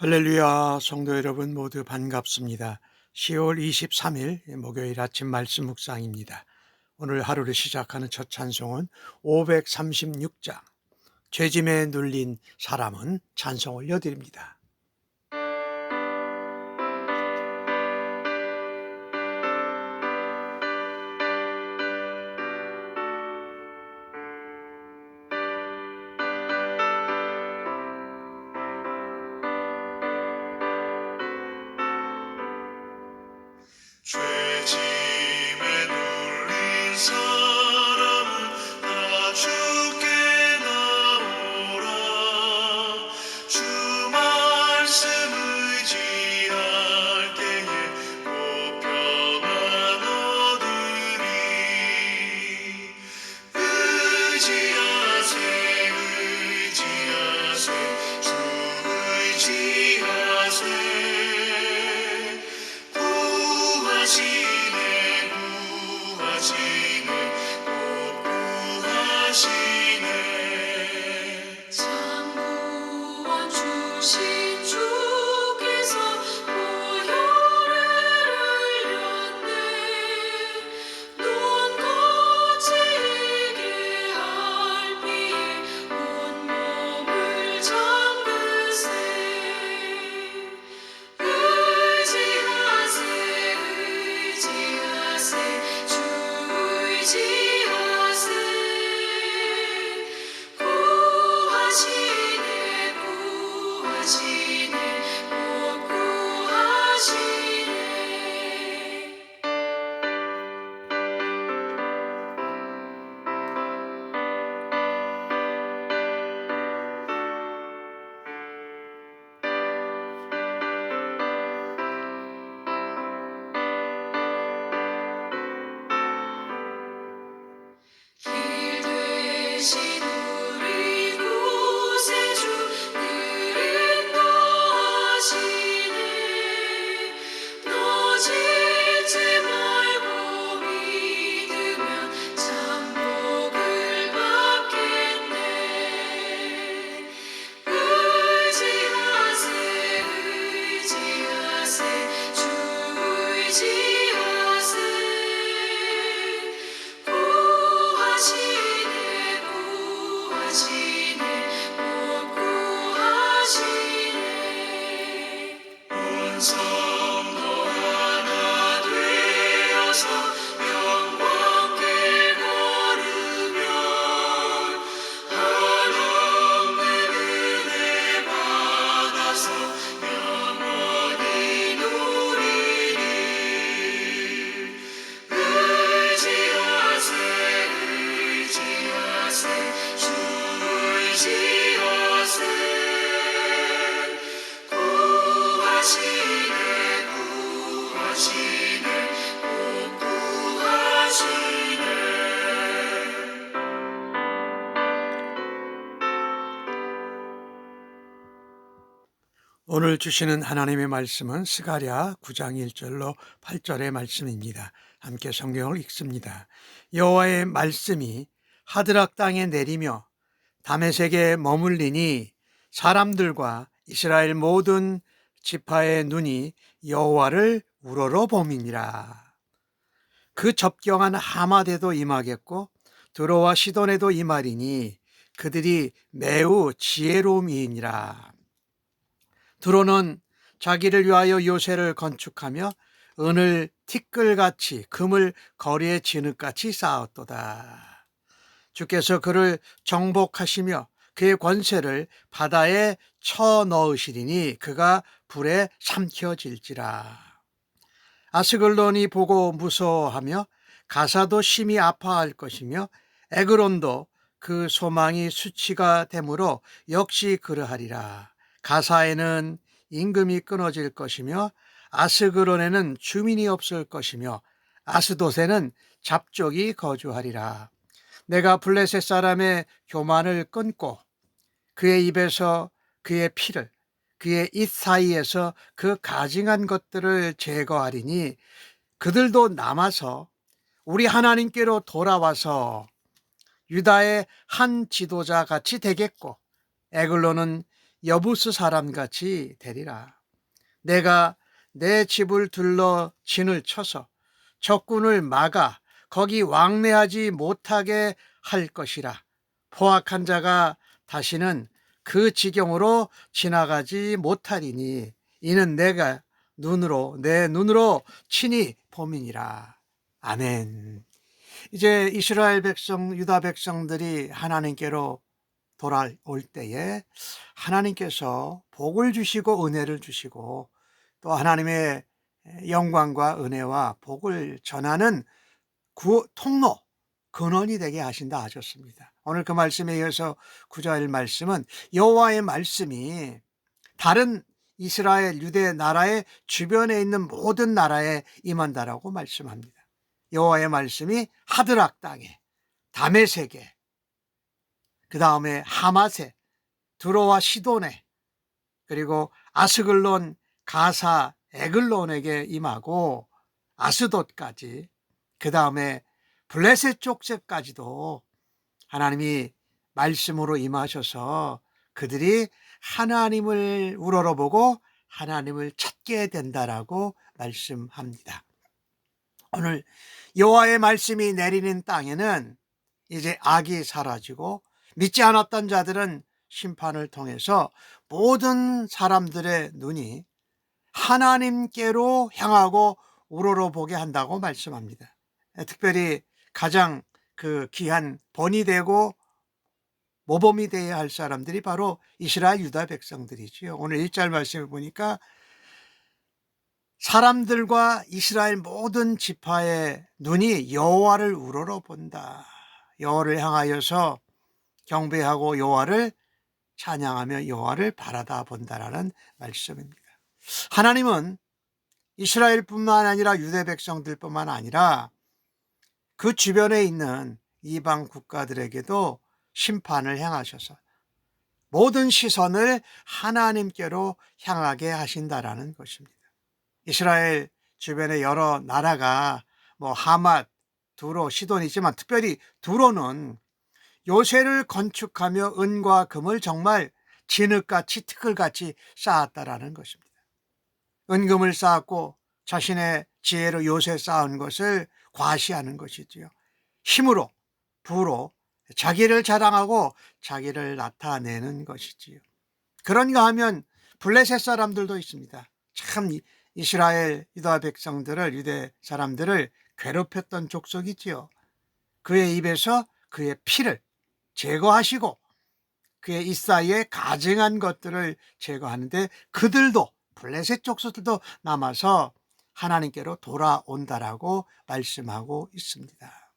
할렐루야, 성도 여러분 모두 반갑습니다. 10월 23일 목요일 아침 말씀 묵상입니다. 오늘 하루를 시작하는 첫 찬송은 536장 죄짐에 눌린 사람은 찬송 올려드립니다. 죄짐에 눌린 사람은 다 주께 나오라. 주 말씀 의지할 때에 곧 평안 얻으리. 의지하세 의지하세 주 의지하세. 구하시네 구하시네 꼭 구하시네. 참 구원 주신 주께서 보혈을 흘렸네. 눈 거치게 할 피에 온몸을 잠그세. 의지하세 의지하세 주 의지하세. 구하시네 구하시네 꼭 구하시네. 길 되신 우리 구세주 늘 인도하시네. 너지지 말고 믿으면 참 복을 받겠네. 의지하세 의지하세 주 의지하세. 구하시네 구하시네 꼭 구하시네. 온 성도 하나 되어서 영광길 걸으면 한없는 은혜 받아서 영원히 누리리. 의지하세 의지하세 주 의지하세. 구하시네 구하시네 꼭 구하시네. 오늘 주시는 하나님의 말씀은 스가랴 9장 1절로 8절의 말씀입니다. 함께 성경을 읽습니다. 여호와의 말씀이 하드락 땅에 내리며 다메섹에 머물리니 사람들과 이스라엘 모든 지파의 눈이 여호와를 우러러 봄이니라. 그 접경한 하마데도 임하겠고 드로와 시돈에도 임하리니 그들이 매우 지혜로움이니라. 드로는 자기를 위하여 요새를 건축하며 은을 티끌같이 금을 거리에 진흙같이 쌓았도다. 주께서 그를 정복하시며 그의 권세를 바다에 쳐 넣으시리니 그가 불에 삼켜질지라. 아스글론이 보고 무서워하며 가사도 심히 아파할 것이며 에그론도 그 소망이 수치가 되므로 역시 그러하리라. 가사에는 임금이 끊어질 것이며 아스글론에는 주민이 없을 것이며 아스돗에는 잡족이 거주하리라. 내가 블레셋 사람의 교만을 끊고 그의 입에서 그의 피를 그의 입 사이에서 그 가증한 것들을 제거하리니 그들도 남아서 우리 하나님께로 돌아와서 유다의 한 지도자 같이 되겠고 에글론은 여부스 사람같이 되리라. 내가 내 집을 둘러 진을 쳐서 적군을 막아 거기 왕래하지 못하게 할 것이라. 포악한 자가 다시는 그 지경으로 지나가지 못하리니 이는 내가 내 눈으로 친히 봄이니라. 아멘. 이제 이스라엘 백성, 유다 백성들이 하나님께로 돌아올 때에 하나님께서 복을 주시고 은혜를 주시고 또 하나님의 영광과 은혜와 복을 전하는 통로, 근원이 되게 하신다 하셨습니다. 오늘 그 말씀에 이어서 9절 말씀은 여호와의 말씀이 다른 이스라엘 유대 나라의 주변에 있는 모든 나라에 임한다라고 말씀합니다. 여호와의 말씀이 하드락 땅에, 다메섹에, 그 다음에 하맛에, 두로와 시돈에, 그리고 아스글론, 가사, 에글론에게 임하고 아스돗까지, 그 다음에 블레셋 족제까지도 하나님이 말씀으로 임하셔서 그들이 하나님을 우러러보고 하나님을 찾게 된다라고 말씀합니다. 오늘 여호와의 말씀이 내리는 땅에는 이제 악이 사라지고 믿지 않았던 자들은 심판을 통해서 모든 사람들의 눈이 하나님께로 향하고 우러러보게 한다고 말씀합니다. 특별히 가장 그 귀한 본이 되고 모범이 되어야 할 사람들이 바로 이스라엘 유다 백성들이지요. 오늘 1절 말씀을 보니까 사람들과 이스라엘 모든 지파의 눈이 여호와를 우러러본다. 여호와를 향하여서 경배하고 여호와를 찬양하며 여호와를 바라다 본다라는 말씀입니다. 하나님은 이스라엘뿐만 아니라 유대 백성들뿐만 아니라 그 주변에 있는 이방 국가들에게도 심판을 행하셔서 모든 시선을 하나님께로 향하게 하신다라는 것입니다. 이스라엘 주변의 여러 나라가 하맛, 두로, 시돈이지만 특별히 두로는 요새를 건축하며 은과 금을 정말 진흙같이 티끌같이 쌓았다라는 것입니다. 은금을 쌓았고 자신의 지혜로 요새 쌓은 것을 과시하는 것이지요. 힘으로, 부로 자기를 자랑하고 자기를 나타내는 것이지요. 그런가 하면 블레셋 사람들도 있습니다. 참 이스라엘 유다 백성들을, 유대 사람들을 괴롭혔던 족속이지요. 그의 입에서 그의 피를 제거하시고 그의 입 사이에 가증한 것들을 제거하는데 그들도, 블레셋 족속들도 남아서 하나님께로 돌아온다라고 말씀하고 있습니다.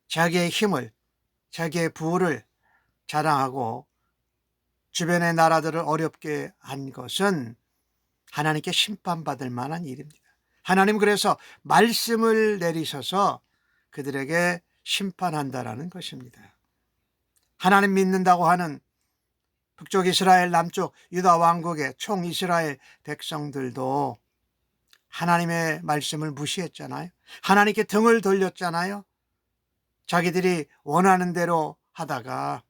자기의 힘을, 자기의 부를 자랑하고 주변의 나라들을 어렵게 한 것은 하나님께 심판받을 만한 일입니다. 하나님 그래서 말씀을 내리셔서 그들에게 심판한다라는 것입니다. 하나님 믿는다고 하는 북쪽 이스라엘, 남쪽 유다 왕국의 총 이스라엘 백성들도 하나님의 말씀을 무시했잖아요. 하나님께 등을 돌렸잖아요. 자기들이 원하는 대로 하다가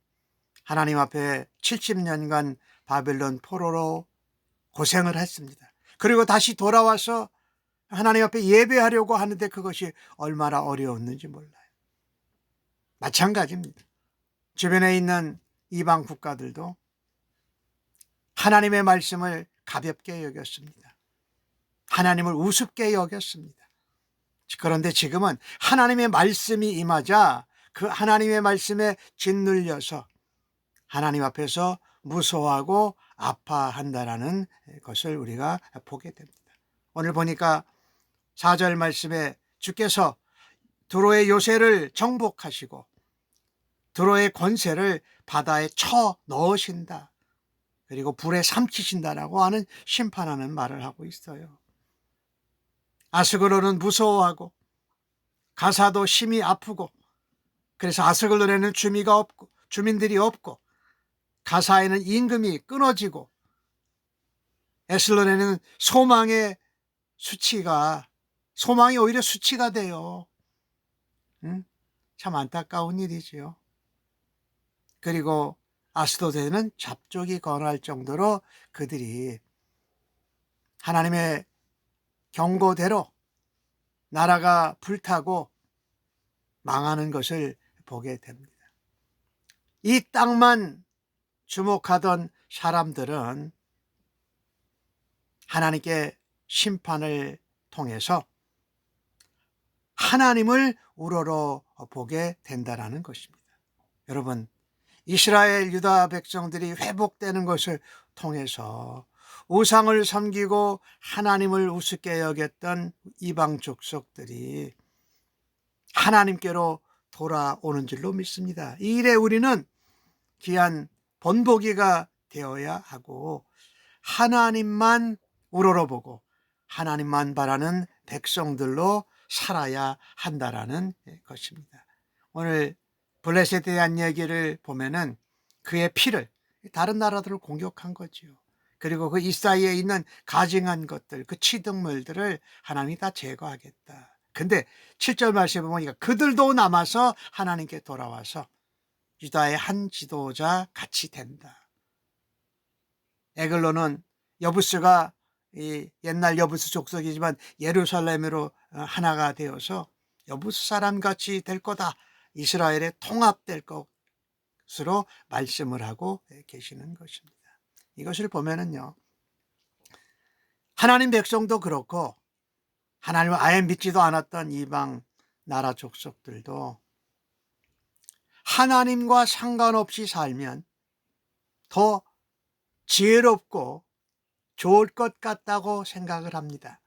하나님 앞에 70년간 바벨론 포로로 고생을 했습니다. 그리고 다시 돌아와서 하나님 앞에 예배하려고 하는데 그것이 얼마나 어려웠는지 몰라요. 마찬가지입니다. 주변에 있는 이방 국가들도 하나님의 말씀을 가볍게 여겼습니다. 하나님을 우습게 여겼습니다. 그런데 지금은 하나님의 말씀이 임하자 그 하나님의 말씀에 짓눌려서 하나님 앞에서 무서워하고 아파한다라는 것을 우리가 보게 됩니다. 오늘 보니까 4절 말씀에 주께서 두로의 요새를 정복하시고 두로의 권세를 바다에 쳐 넣으신다. 그리고 불에 삼키신다라고 하는 심판하는 말을 하고 있어요. 아스글론은 무서워하고 가사도 심히 아프고 그래서 아스글론에는 주민들이 없고 가사에는 임금이 끊어지고 에슬론에는 소망이 오히려 수치가 돼요. 참 안타까운 일이지요. 그리고 아스도드에는 잡족이 건할 정도로 그들이 하나님의 경고대로 나라가 불타고 망하는 것을 보게 됩니다. 이 땅만 주목하던 사람들은 하나님께 심판을 통해서 하나님을 우러러 보게 된다는 것입니다. 여러분, 이스라엘 유다 백성들이 회복되는 것을 통해서 우상을 섬기고 하나님을 우습게 여겼던 이방 족속들이 하나님께로 돌아오는 줄로 믿습니다. 이 일에 우리는 귀한 본보기가 되어야 하고 하나님만 우러러보고 하나님만 바라는 백성들로 살아야 한다라는 것입니다. 오늘 블레셋에 대한 얘기를 보면은 그의 피를 다른 나라들을 공격한 거지요. 그리고 그 이 사이에 있는 가증한 것들, 그 취득물들을 하나님이 다 제거하겠다. 근데 7절 말씀에 보니까 그들도 남아서 하나님께 돌아와서 유다의 한 지도자 같이 된다. 에글론은 여부스가 이 옛날 여부스 족속이지만 예루살렘으로 하나가 되어서 여부스 사람 같이 될 거다. 이스라엘에 통합될 것으로 말씀을 하고 계시는 것입니다. 이것을 보면은요, 하나님 백성도 그렇고 하나님을 아예 믿지도 않았던 이방 나라 족속들도 하나님과 상관없이 살면 더 지혜롭고 좋을 것 같다고 생각을 합니다.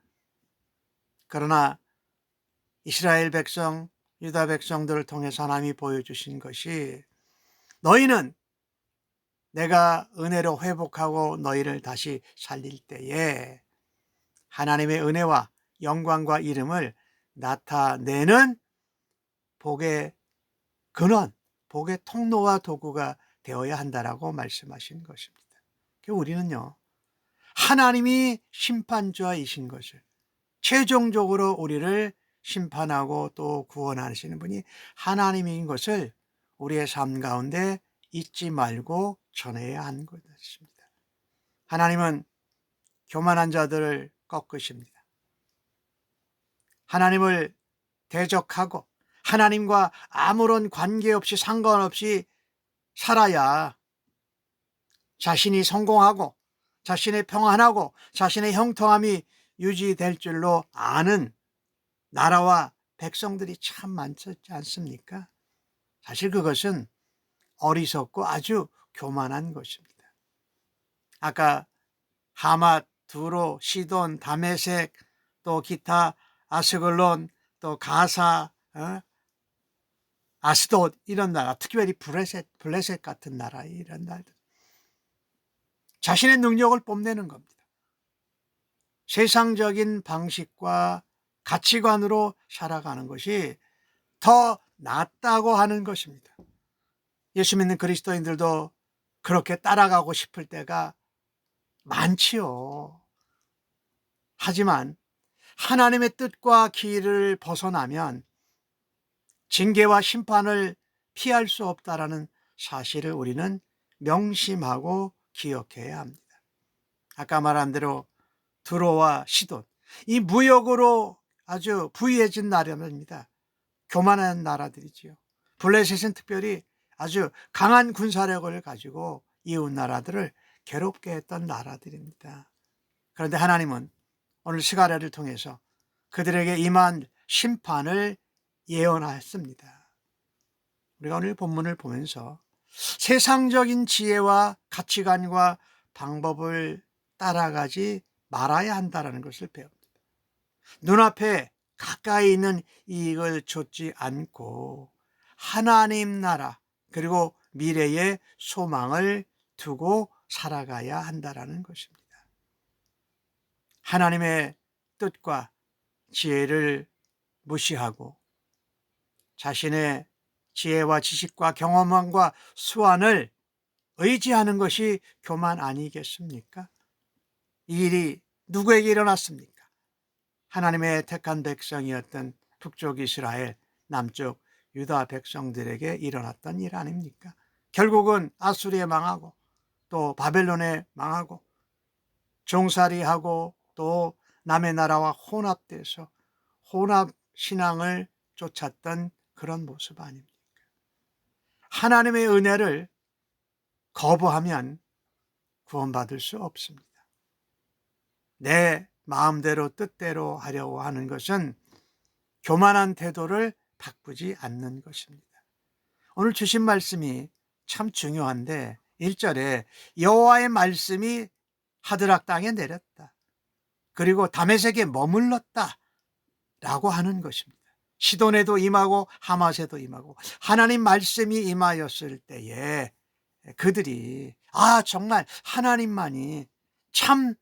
그러나 이스라엘 백성, 유다 백성들을 통해서 하나님이 보여주신 것이 너희는 내가 은혜로 회복하고 너희를 다시 살릴 때에 하나님의 은혜와 영광과 이름을 나타내는 복의 근원, 복의 통로와 도구가 되어야 한다라고 말씀하신 것입니다. 우리는요, 하나님이 심판자이신 것을, 최종적으로 우리를 심판하고 또 구원하시는 분이 하나님인 것을 우리의 삶 가운데 잊지 말고 전해야 하는 것입니다. 하나님은 교만한 자들을 꺾으십니다. 하나님을 대적하고 하나님과 아무런 관계없이 상관없이 살아야 자신이 성공하고 자신의 평안하고 자신의 형통함이 유지될 줄로 아는 나라와 백성들이 참 많지 않습니까? 사실 그것은 어리석고 아주 교만한 것입니다. 아까 하맛, 두로, 시돈, 다메섹, 또 기타 아스글론, 또 가사, 아스돗 이런 나라, 특별히 블레셋 같은 나라, 이런 나라들 자신의 능력을 뽐내는 겁니다. 세상적인 방식과 가치관으로 살아가는 것이 더 낫다고 하는 것입니다. 예수 믿는 그리스도인들도 그렇게 따라가고 싶을 때가 많지요. 하지만 하나님의 뜻과 길을 벗어나면 징계와 심판을 피할 수 없다라는 사실을 우리는 명심하고 기억해야 합니다. 아까 말한 대로 두로와 시돈, 이 무역으로 아주 부유해진 나라입니다. 교만한 나라들이지요. 블레셋은 특별히 아주 강한 군사력을 가지고 이웃 나라들을 괴롭게 했던 나라들입니다. 그런데 하나님은 오늘 스가랴를 통해서 그들에게 임한 심판을 예언하였습니다. 우리가 오늘 본문을 보면서 세상적인 지혜와 가치관과 방법을 따라가지 말아야 한다는 것을 배웁니다. 눈앞에 가까이 있는 이익을 좇지 않고 하나님 나라 그리고 미래의 소망을 두고 살아가야 한다는 것입니다. 하나님의 뜻과 지혜를 무시하고 자신의 지혜와 지식과 경험과 수완을 의지하는 것이 교만 아니겠습니까? 이 일이 누구에게 일어났습니까? 하나님의 택한 백성이었던 북쪽 이스라엘, 남쪽 유다 백성들에게 일어났던 일 아닙니까? 결국은 아수리에 망하고 또 바벨론에 망하고 종살이하고 또 남의 나라와 혼합돼서 혼합 신앙을 쫓았던 그런 모습 아닙니까? 하나님의 은혜를 거부하면 구원받을 수 없습니다. 내 마음대로 뜻대로 하려고 하는 것은 교만한 태도를 바꾸지 않는 것입니다. 오늘 주신 말씀이 참 중요한데 1절에 여호와의 말씀이 하드락 땅에 내렸다. 그리고 다메섹에 머물렀다 라고 하는 것입니다. 시돈에도 임하고 하맛에도 임하고 하나님 말씀이 임하였을 때에 그들이 정말 하나님만이 참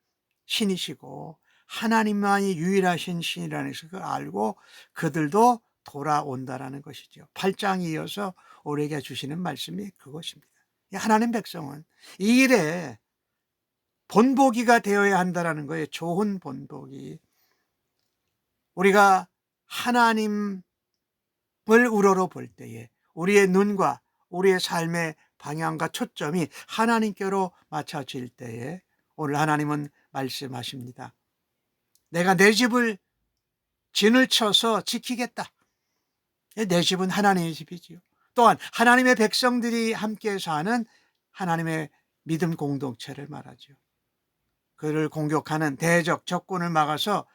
신이시고 하나님만이 유일하신 신이라는 것을 알고 그들도 돌아온다라는 것이죠. 8장 이어서 우리에게 주시는 말씀이 그것입니다. 하나님 백성은 이 일에 본보기가 되어야 한다는 거예요. 좋은 본보기. 우리가 하나님을 우러러 볼 때에 우리의 눈과 우리의 삶의 방향과 초점이 하나님께로 맞춰질 때에 오늘 하나님은 말씀하십니다. 내가 내 집을 진을 쳐서 지키겠다. 내 집은 하나님의 집이지요. 또한 하나님의 백성들이 함께 사는 하나님의 믿음 공동체를 말하죠. 그를 공격하는 대적 적군을 막아서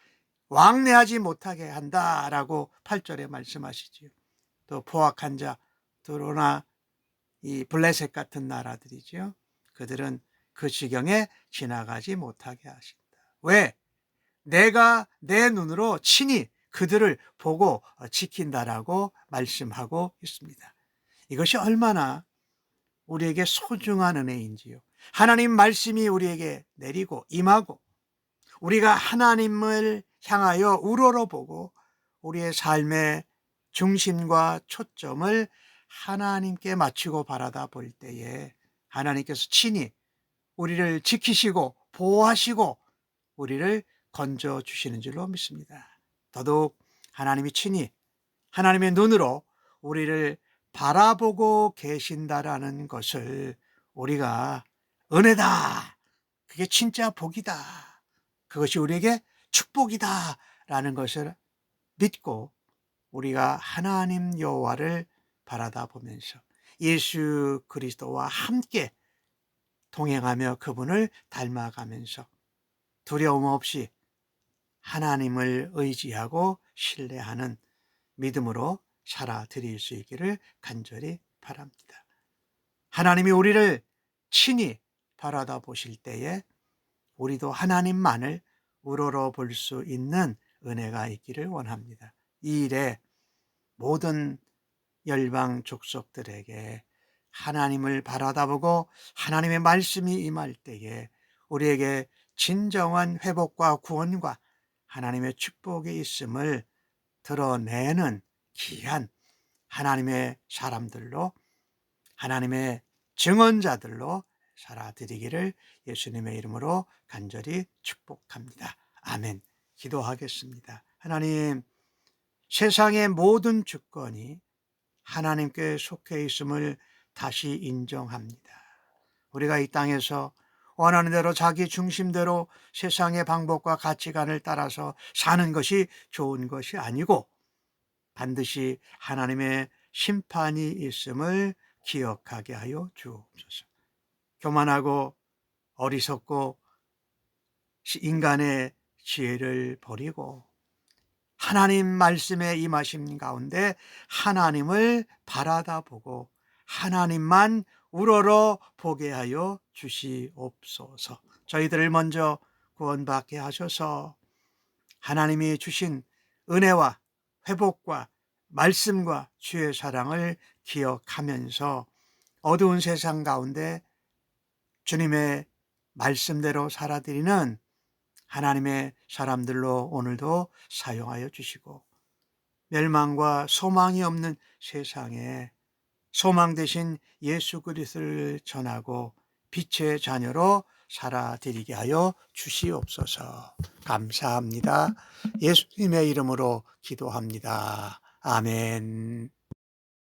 왕래하지 못하게 한다라고 8절에 말씀하시지요. 또 포악한 자 드로나 이 블레셋 같은 나라들이죠. 그들은 그 지경에 지나가지 못하게 하신다. 왜? 내가 내 눈으로 친히 그들을 보고 지킨다라고 말씀하고 있습니다. 이것이 얼마나 우리에게 소중한 은혜인지요. 하나님 말씀이 우리에게 내리고 임하고 우리가 하나님을 향하여 우러러보고 우리의 삶의 중심과 초점을 하나님께 맞추고 바라다 볼 때에 하나님께서 친히 우리를 지키시고 보호하시고 우리를 건져주시는 줄로 믿습니다. 더더욱 하나님이 친히 하나님의 눈으로 우리를 바라보고 계신다라는 것을 우리가 은혜다. 그게 진짜 복이다. 그것이 우리에게 축복이다라는 것을 믿고 우리가 하나님 여호와를 바라다 보면서 예수 그리스도와 함께 동행하며 그분을 닮아가면서 두려움 없이 하나님을 의지하고 신뢰하는 믿음으로 살아드릴 수 있기를 간절히 바랍니다. 하나님이 우리를 친히 바라다 보실 때에 우리도 하나님만을 우러러 볼 수 있는 은혜가 있기를 원합니다. 이 일에 모든 열방 족속들에게 하나님을 바라다보고 하나님의 말씀이 임할 때에 우리에게 진정한 회복과 구원과 하나님의 축복이 있음을 드러내는 귀한 하나님의 사람들로 하나님의 증언자들로 살아드리기를 예수님의 이름으로 간절히 축복합니다. 아멘. 기도하겠습니다. 하나님, 세상의 모든 주권이 하나님께 속해 있음을 다시 인정합니다. 우리가 이 땅에서 원하는 대로 자기 중심대로 세상의 방법과 가치관을 따라서 사는 것이 좋은 것이 아니고 반드시 하나님의 심판이 있음을 기억하게 하여 주옵소서. 교만하고 어리석고 인간의 지혜를 버리고 하나님 말씀에 임하심 가운데 하나님을 바라다 보고 하나님만 우러러 보게 하여 주시옵소서. 저희들을 먼저 구원받게 하셔서 하나님이 주신 은혜와 회복과 말씀과 주의 사랑을 기억하면서 어두운 세상 가운데 주님의 말씀대로 살아드리는 하나님의 사람들로 오늘도 사용하여 주시고 멸망과 소망이 없는 세상에 소망 대신 예수 그리스도를 전하고 빛의 자녀로 살아드리게 하여 주시옵소서. 감사합니다. 예수님의 이름으로 기도합니다. 아멘.